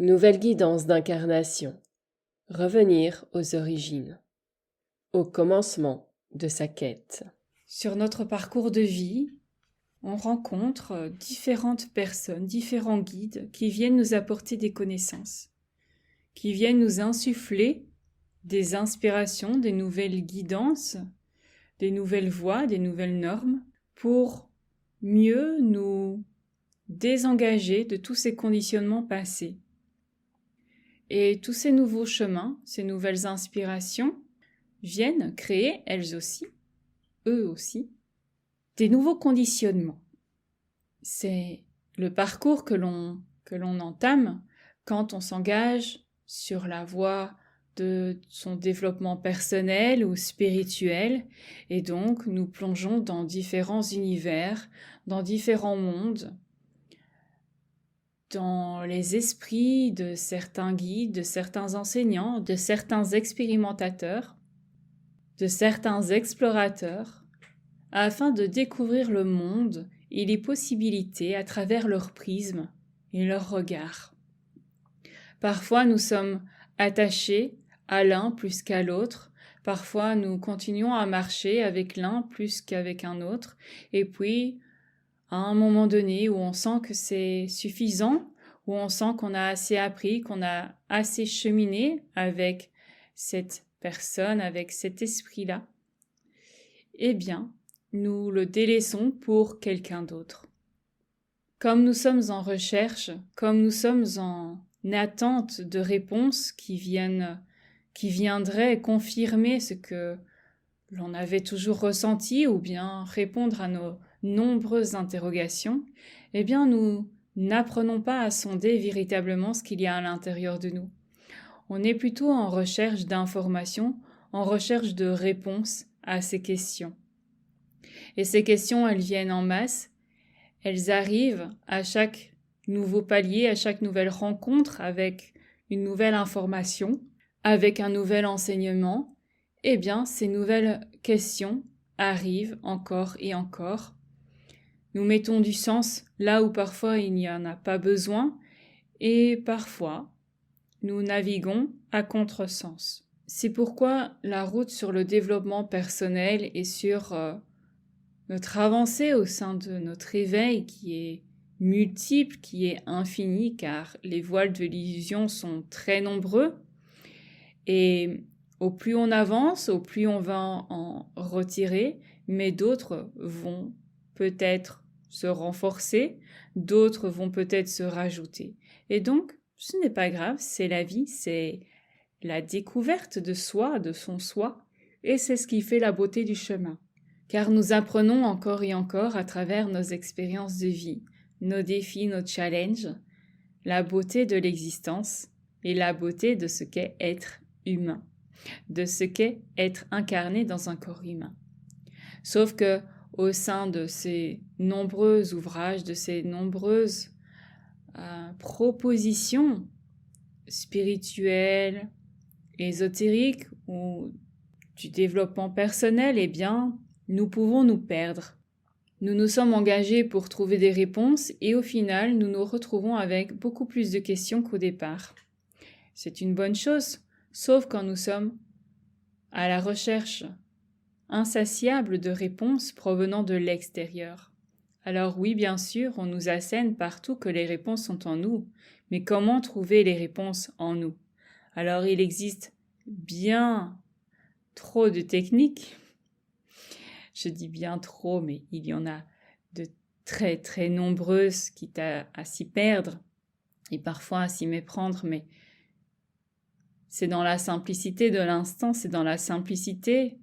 Nouvelle guidance d'incarnation. Revenir aux origines. Au commencement de sa quête. Sur notre parcours de vie, on rencontre différentes personnes, différents guides qui viennent nous apporter des connaissances, qui viennent nous insuffler des inspirations, des nouvelles guidances, des nouvelles voies, des nouvelles normes, pour mieux nous désengager de tous ces conditionnements passés. Et tous ces nouveaux chemins, ces nouvelles inspirations viennent créer, elles aussi, eux aussi, des nouveaux conditionnements. C'est le parcours que l'on entame quand on s'engage sur la voie de son développement personnel ou spirituel, et donc nous plongeons dans différents univers, dans différents mondes, dans les esprits de certains guides, de certains enseignants, de certains expérimentateurs, de certains explorateurs, afin de découvrir le monde et les possibilités à travers leur prisme et leur regard. Parfois nous sommes attachés à l'un plus qu'à l'autre, parfois nous continuons à marcher avec l'un plus qu'avec un autre, et puis à un moment donné où on sent que c'est suffisant, où on sent qu'on a assez appris, qu'on a assez cheminé avec cette personne, avec cet esprit-là, eh bien, nous le délaissons pour quelqu'un d'autre. Comme nous sommes en recherche, comme nous sommes en attente de réponses qui viendraient confirmer ce que l'on avait toujours ressenti ou bien répondre à nos nombreuses interrogations, eh bien nous n'apprenons pas à sonder véritablement ce qu'il y a à l'intérieur de nous. On est plutôt en recherche d'informations, en recherche de réponses à ces questions. Et ces questions, elles viennent en masse, elles arrivent à chaque nouveau palier, à chaque nouvelle rencontre avec une nouvelle information, avec un nouvel enseignement. Eh bien, ces nouvelles questions arrivent encore et encore. Nous mettons du sens là où parfois il n'y en a pas besoin, et parfois nous naviguons à contresens. C'est pourquoi la route sur le développement personnel et sur notre avancée au sein de notre éveil qui est multiple, qui est infini, car les voiles de l'illusion sont très nombreux, et au plus on avance, au plus on va en retirer, mais d'autres vont peut-être se renforcer, d'autres vont peut-être se rajouter. Et donc, ce n'est pas grave, c'est la vie, c'est la découverte de soi, de son soi, et c'est ce qui fait la beauté du chemin. Car nous apprenons encore et encore à travers nos expériences de vie, nos défis, nos challenges, la beauté de l'existence et la beauté de ce qu'est être humain, de ce qu'est être incarné dans un corps humain. Sauf que au sein de ces nombreux ouvrages, de ces nombreuses propositions spirituelles, ésotériques ou du développement personnel, eh bien, nous pouvons nous perdre. Nous nous sommes engagés pour trouver des réponses et au final, nous nous retrouvons avec beaucoup plus de questions qu'au départ. C'est une bonne chose, sauf quand nous sommes à la recherche insatiable de réponses provenant de l'extérieur. Alors oui, bien sûr, on nous assène partout que les réponses sont en nous, mais comment trouver les réponses en nous? Alors il existe bien trop de techniques. Je dis bien trop, mais il y en a de très très nombreuses, quitte à s'y perdre et parfois à s'y méprendre, mais c'est dans la simplicité de l'instant, c'est dans la simplicité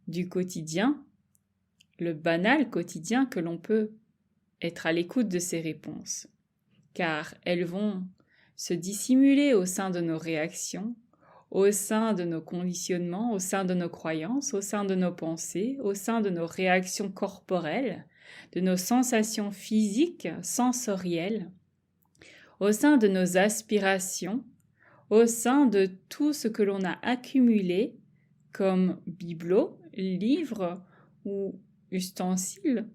du quotidien, le banal quotidien, que l'on peut être à l'écoute de ces réponses, car elles vont se dissimuler au sein de nos réactions, au sein de nos conditionnements, au sein de nos croyances, au sein de nos pensées, au sein de nos réactions corporelles, de nos sensations physiques, sensorielles, au sein de nos aspirations, au sein de tout ce que l'on a accumulé comme bibelots, livres ou ustensiles,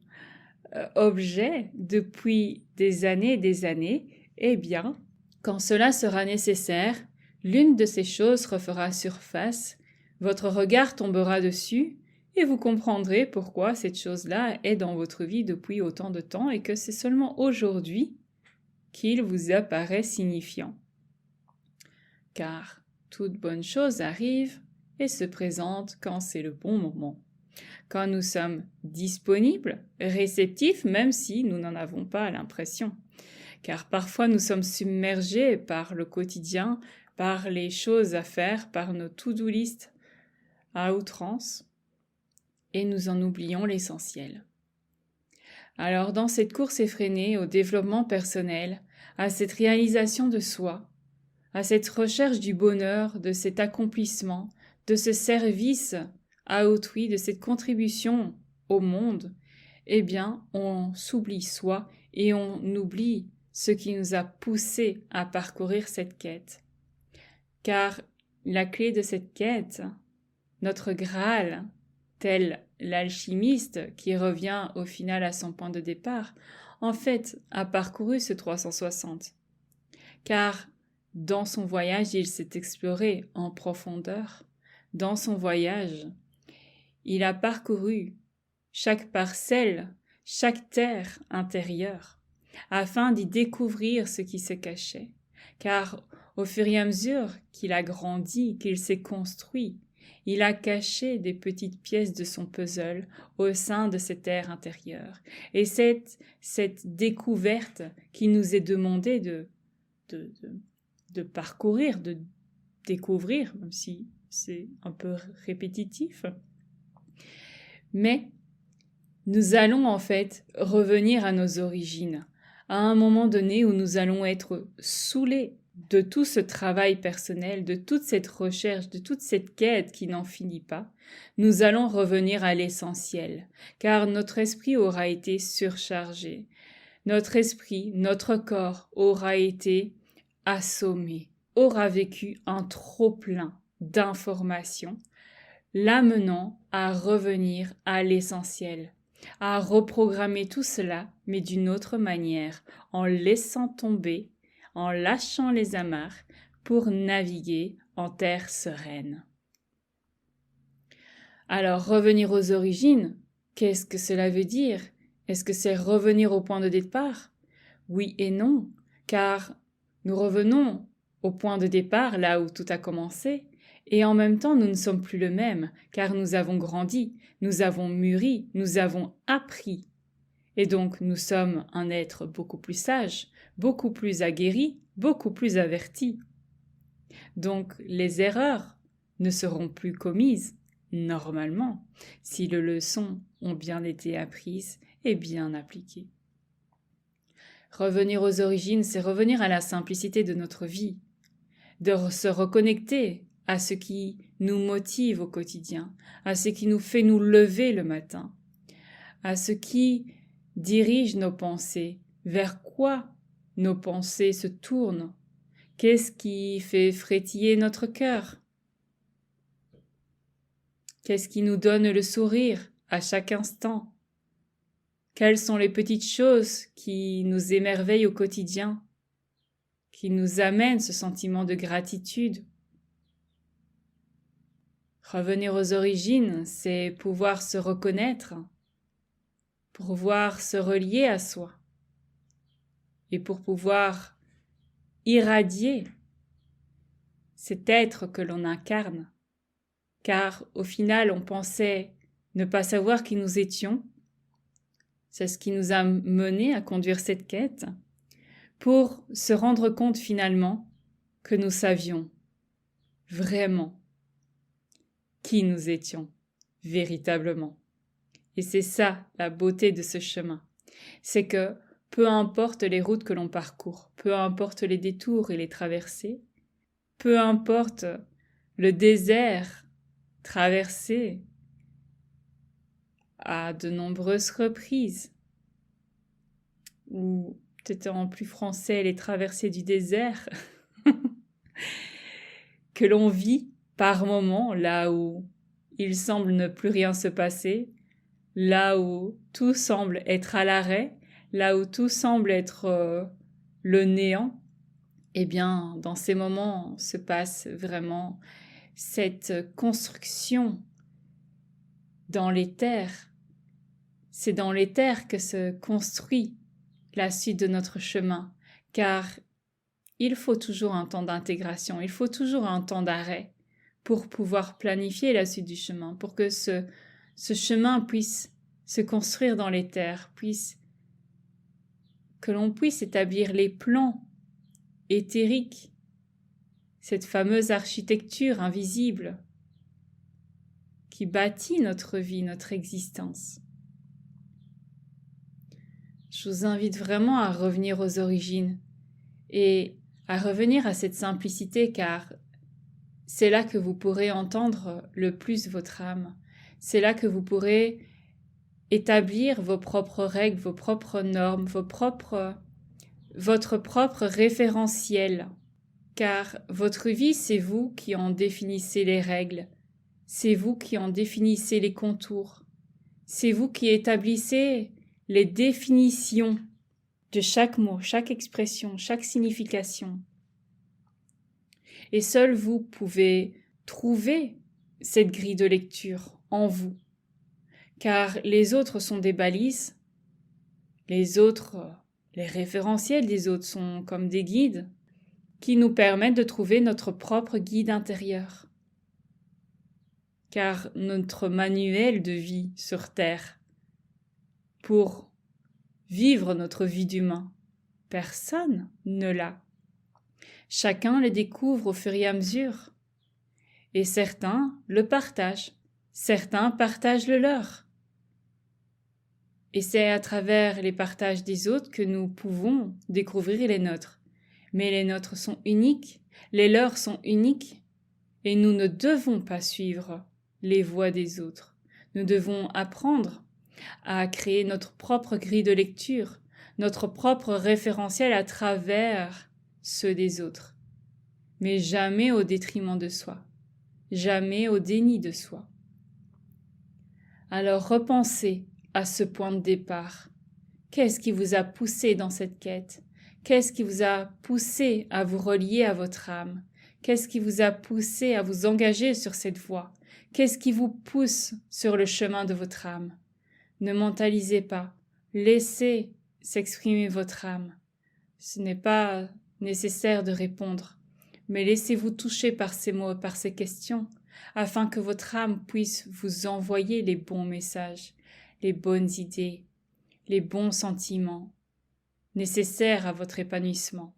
objets depuis des années, eh bien, Quand cela sera nécessaire, l'une de ces choses refera surface, votre regard tombera dessus, et vous comprendrez pourquoi cette chose-là est dans votre vie depuis autant de temps et que c'est seulement aujourd'hui qu'il vous apparaît signifiant. Car toute bonne chose arrive et se présente quand c'est le bon moment. Quand nous sommes disponibles, réceptifs, même si nous n'en avons pas l'impression. Car parfois nous sommes submergés par le quotidien, par les choses à faire, par nos to-do list à outrance, et nous en oublions l'essentiel. Alors dans cette course effrénée au développement personnel, à cette réalisation de soi, à cette recherche du bonheur, de cet accomplissement, de ce service à autrui, de cette contribution au monde, eh bien, on s'oublie soi et on oublie ce qui nous a poussé à parcourir cette quête. Car la clé de cette quête, notre Graal, tel l'alchimiste qui revient au final à son point de départ, en fait, a parcouru ce 360. Car dans son voyage, il s'est exploré en profondeur. Dans son voyage, il a parcouru chaque parcelle, chaque terre intérieure, afin d'y découvrir ce qui se cachait. Car au fur et à mesure qu'il a grandi, qu'il s'est construit, il a caché des petites pièces de son puzzle au sein de cette terre intérieure. Et cette découverte qui nous est demandée de parcourir, de découvrir, même si c'est un peu répétitif. Mais nous allons en fait revenir à nos origines, à un moment donné où nous allons être saoulés de tout ce travail personnel, de toute cette recherche, de toute cette quête qui n'en finit pas. Nous allons revenir à l'essentiel, car notre esprit aura été surchargé. Notre esprit, notre corps aura été assommé, aura vécu un trop-plein d'informations, l'amenant à revenir à l'essentiel, à reprogrammer tout cela, mais d'une autre manière, en laissant tomber, en lâchant les amarres, pour naviguer en terre sereine. Alors, revenir aux origines, qu'est-ce que cela veut dire? Est-ce que c'est revenir au point de départ? Oui et non, car nous revenons au point de départ, là où tout a commencé, et en même temps nous ne sommes plus le même, car nous avons grandi, nous avons mûri, nous avons appris. Et donc nous sommes un être beaucoup plus sage, beaucoup plus aguerri, beaucoup plus averti. Donc les erreurs ne seront plus commises, normalement, si les leçons ont bien été apprises et bien appliquées. Revenir aux origines, c'est revenir à la simplicité de notre vie, de se reconnecter à ce qui nous motive au quotidien, à ce qui nous fait nous lever le matin, à ce qui dirige nos pensées, vers quoi nos pensées se tournent, qu'est-ce qui fait frétiller notre cœur, qu'est-ce qui nous donne le sourire à chaque instant, quelles sont les petites choses qui nous émerveillent au quotidien, qui nous amènent ce sentiment de gratitude. Revenir aux origines, c'est pouvoir se reconnaître, pouvoir se relier à soi et pour pouvoir irradier cet être que l'on incarne. Car au final, on pensait ne pas savoir qui nous étions. C'est ce qui nous a menés à conduire cette quête, pour se rendre compte finalement que nous savions vraiment qui nous étions véritablement. Et c'est ça la beauté de ce chemin, c'est que peu importe les routes que l'on parcourt, peu importe les détours et les traversées, peu importe le désert traversé à de nombreuses reprises, ou peut-être en plus français, les traversées du désert, que l'on vit par moments, là où il semble ne plus rien se passer, là où tout semble être à l'arrêt, là où tout semble être le néant, Eh bien, dans ces moments se passe vraiment cette construction dans l'éther. C'est dans l'éther que se construit la suite de notre chemin, car il faut toujours un temps d'intégration, il faut toujours un temps d'arrêt pour pouvoir planifier la suite du chemin, pour que ce chemin puisse se construire dans l'éther, que l'on puisse établir les plans éthériques, cette fameuse architecture invisible qui bâtit notre vie, notre existence. Je vous invite vraiment à revenir aux origines et à revenir à cette simplicité, car c'est là que vous pourrez entendre le plus votre âme. C'est là que vous pourrez établir vos propres règles, vos propres normes, votre propre référentiel. Car votre vie, c'est vous qui en définissez les règles. C'est vous qui en définissez les contours. C'est vous qui établissez les définitions de chaque mot, chaque expression, chaque signification. Et seul vous pouvez trouver cette grille de lecture en vous. Car les autres sont des balises, les référentiels des autres sont comme des guides qui nous permettent de trouver notre propre guide intérieur. Car notre manuel de vie sur Terre, pour vivre notre vie d'humain, personne ne l'a. Chacun le découvre au fur et à mesure. Et certains le partagent, certains partagent le leur. Et c'est à travers les partages des autres que nous pouvons découvrir les nôtres. Mais les nôtres sont uniques, les leurs sont uniques, et nous ne devons pas suivre les voies des autres. Nous devons apprendre à créer notre propre grille de lecture, notre propre référentiel à travers ceux des autres, mais jamais au détriment de soi, jamais au déni de soi. Alors repensez à ce point de départ. Qu'est-ce qui vous a poussé dans cette quête? Qu'est-ce qui vous a poussé à vous relier à votre âme? Qu'est-ce qui vous a poussé à vous engager sur cette voie? Qu'est-ce qui vous pousse sur le chemin de votre âme? Ne mentalisez pas, laissez s'exprimer votre âme. Ce n'est pas nécessaire de répondre, mais laissez-vous toucher par ces mots, par ces questions, afin que votre âme puisse vous envoyer les bons messages, les bonnes idées, les bons sentiments nécessaires à votre épanouissement.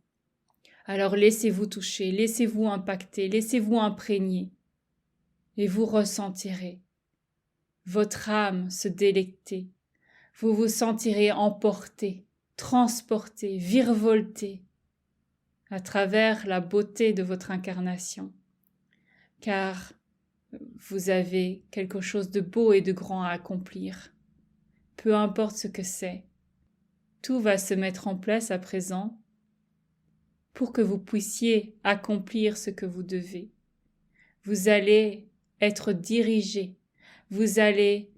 Alors laissez-vous toucher, laissez-vous impacter, laissez-vous imprégner, et vous ressentirez votre âme se délecter. Vous vous sentirez emporté, transporté, virevolté à travers la beauté de votre incarnation, car vous avez quelque chose de beau et de grand à accomplir. Peu importe ce que c'est, tout va se mettre en place à présent pour que vous puissiez accomplir ce que vous devez. Vous allez être dirigé, vous allez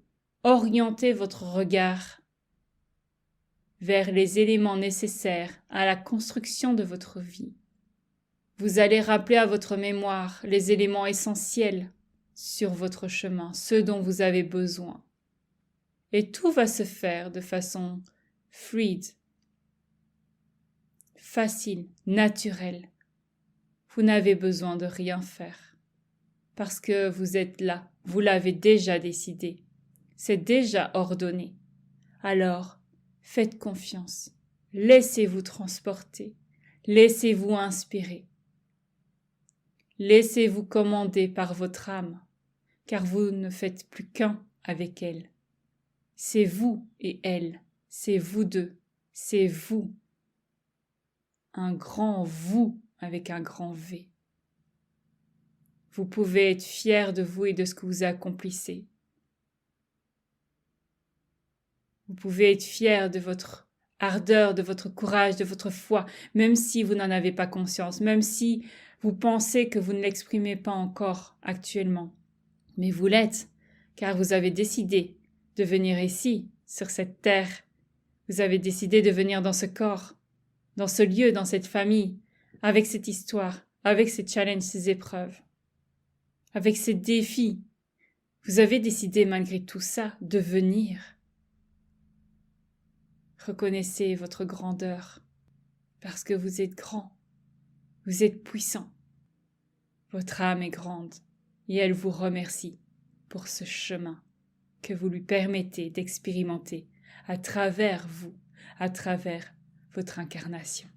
orienter votre regard vers les éléments nécessaires à la construction de votre vie. Vous allez rappeler à votre mémoire les éléments essentiels sur votre chemin, ceux dont vous avez besoin. Et tout va se faire de façon fluide, facile, naturelle. Vous n'avez besoin de rien faire, parce que vous êtes là, vous l'avez déjà décidé, c'est déjà ordonné. Alors, faites confiance, laissez-vous transporter, laissez-vous inspirer. Laissez-vous commander par votre âme, car vous ne faites plus qu'un avec elle. C'est vous et elle, c'est vous deux, c'est vous. Un grand vous avec un grand V. Vous pouvez être fier de vous et de ce que vous accomplissez. Vous pouvez être fier de votre ardeur, de votre courage, de votre foi, même si vous n'en avez pas conscience, même si vous pensez que vous ne l'exprimez pas encore actuellement. Mais vous l'êtes, car vous avez décidé de venir ici, sur cette terre. Vous avez décidé de venir dans ce corps, dans ce lieu, dans cette famille, avec cette histoire, avec ces challenges, ces épreuves, avec ces défis. Vous avez décidé malgré tout ça de venir. Reconnaissez votre grandeur, parce que vous êtes grand, vous êtes puissant. Votre âme est grande et elle vous remercie pour ce chemin que vous lui permettez d'expérimenter à travers vous, à travers votre incarnation.